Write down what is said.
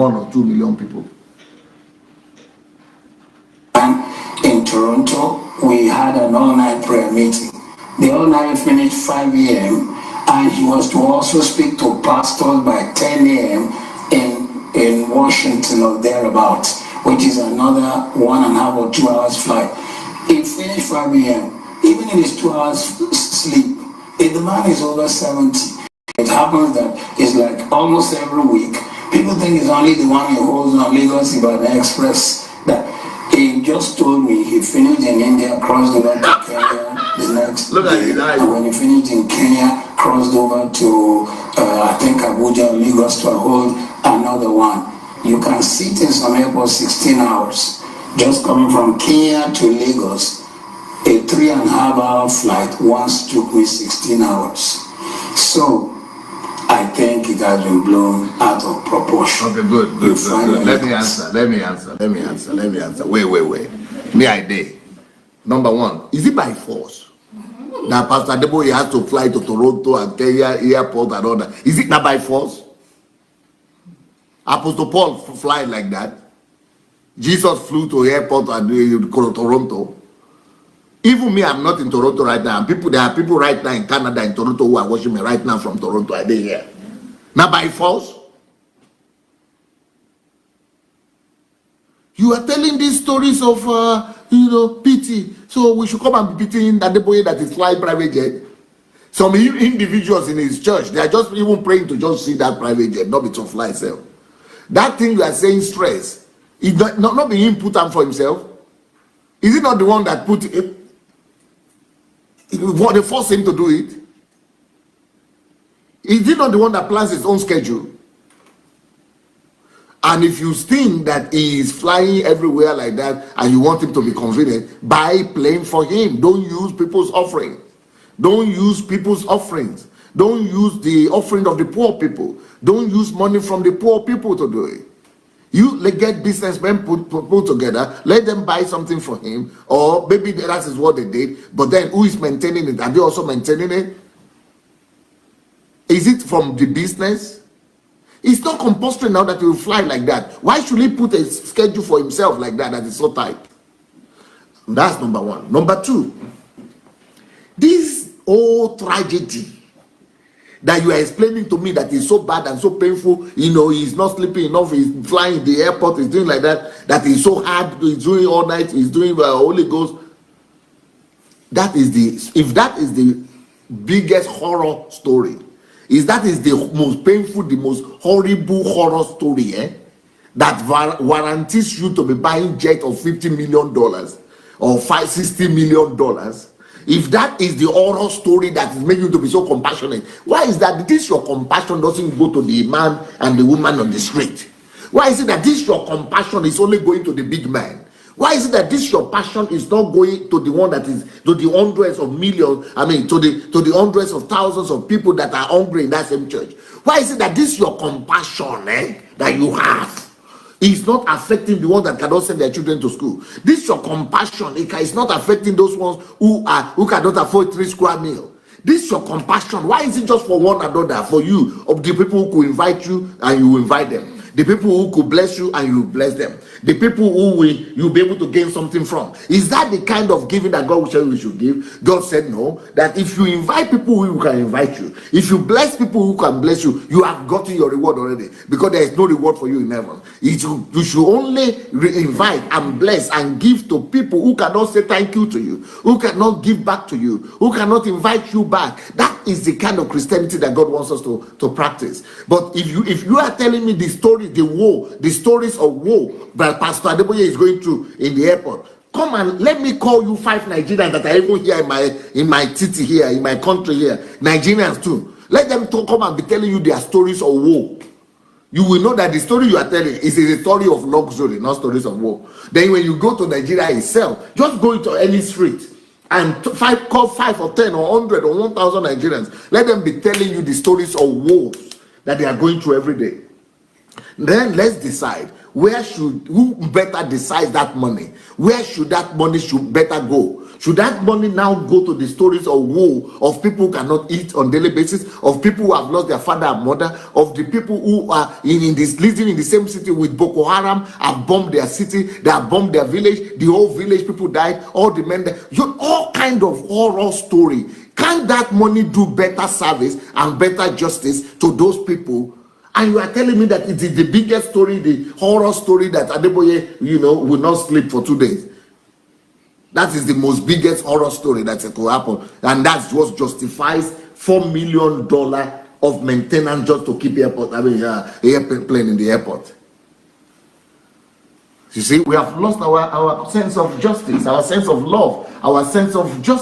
1 or 2 million people. In Toronto, we had an all-night prayer meeting. The all-night finished 5 a.m. and he was to also speak to pastors by 10 a.m. in Washington or thereabouts, which is another 1.5 or 2 hours flight. He finished 5 a.m. Even in his 2 hours sleep, if the man is over 70, it happens that it's like almost every week, people think it's only the one who holds on Lagos Ibadan Express. That he just told me he finished in India, crossed over to Kenya the next day, and when he finished in Kenya, crossed over to I think Abuja, Lagos to hold another one. You can sit in some airports 16 hours. Just coming from Kenya to Lagos, a 3.5-hour flight once took me 16 hours. So I think it has been blown out of proportion. Okay, good. Let me answer. Wait. Me idea. Number one, is it by force that Pastor Adeboye has to fly to Toronto and Kenya airport and all that? Is it not by force? Apostle Paul fly like that. Jesus flew to airport and Toronto. Even me, I'm not in Toronto right now. There are people right now in Canada, in Toronto, who are watching me right now from Toronto. Are they here? Not by force. You are telling these stories of, pity. So we should come and be pitying Adeboye that is flying private jet. Some individuals in his church, they are just even praying to just see that private jet, not be to fly itself. That thing you are saying stress, is not being him put on for himself. Is it not the one that put it? They force him to do it. Is he not the one that plans his own schedule? And if you think that he is flying everywhere like that and you want him to be convenient, buy plane for him. Don't use people's offering. Don't use people's offerings. Don't use the offering of the poor people. Don't use money from the poor people to do it. You get businessmen put together, let them buy something for him, or maybe that is what they did, but then who is maintaining it? Are they also maintaining it? Is it from the business? It's not compulsory now that he will fly like that. Why should he put a schedule for himself like that is so tight? That's number one. Number two, this whole tragedy that you are explaining to me that is so bad and so painful, he's not sleeping enough, he's flying in the airport, he's doing like that is so hard, he's doing all night, he's doing Holy Ghost. If that is the biggest horror story, if that is the most painful, the most horrible horror story, that warranties you to be buying jet of $50 million or $60 million, if that is the horror story that is making you to be so compassionate, why is that this your compassion doesn't go to the man and the woman on the street? Why is it that this your compassion is only going to the big man? Why is it that this your passion is not going to the one that is to the hundreds of millions, to the hundreds of thousands of people that are hungry in that same church? Why is it that this your compassion that you have is not affecting the ones that cannot send their children to school? This your compassion is not affecting those ones who cannot afford 3 square meals. This your compassion. Why is it just for one another? For you, of the people who could invite you and you invite them, the people who could bless you and you bless them, the people who you'll be able to gain something from. Is that the kind of giving that God will say we should give? God said no, that if you invite people who can invite you, if you bless people who can bless you, you have gotten your reward already, because there is no reward for you in heaven. You should only invite and bless and give to people who cannot say thank you to you, who cannot give back to you, who cannot invite you back. That is the kind of Christianity that God wants us to practice. But if you are telling me the stories of woe that Pastor Adeboye is going through in the airport, come and let me call you 5 Nigerians that are even here in my city here, in my country here, Nigerians too. Let them come and be telling you their stories of woe. You will know that the story you are telling is a story of luxury, not stories of woe. Then when you go to Nigeria itself, just go into any street and call 5 or 10 or 100 or 1,000 Nigerians. Let them be telling you the stories of woes that they are going through every day. Then let's decide who better decides that money? Where should that money should better go? Should that money now go to the stories of woe of people who cannot eat on daily basis, of people who have lost their father and mother, of the people who are living in the same city with Boko Haram, have bombed their city, they have bombed their village, the whole village people died, all the men died. All kind of horror story. Can that money do better service and better justice to those people? And you are telling me that it is the biggest story, the horror story, that Adeboye, will not sleep for 2 days. That is the most biggest horror story that could happen. And that's what justifies $4 million of maintenance just to keep airplane in the airport. You see, we have lost our sense of justice, our sense of love, our sense of justice.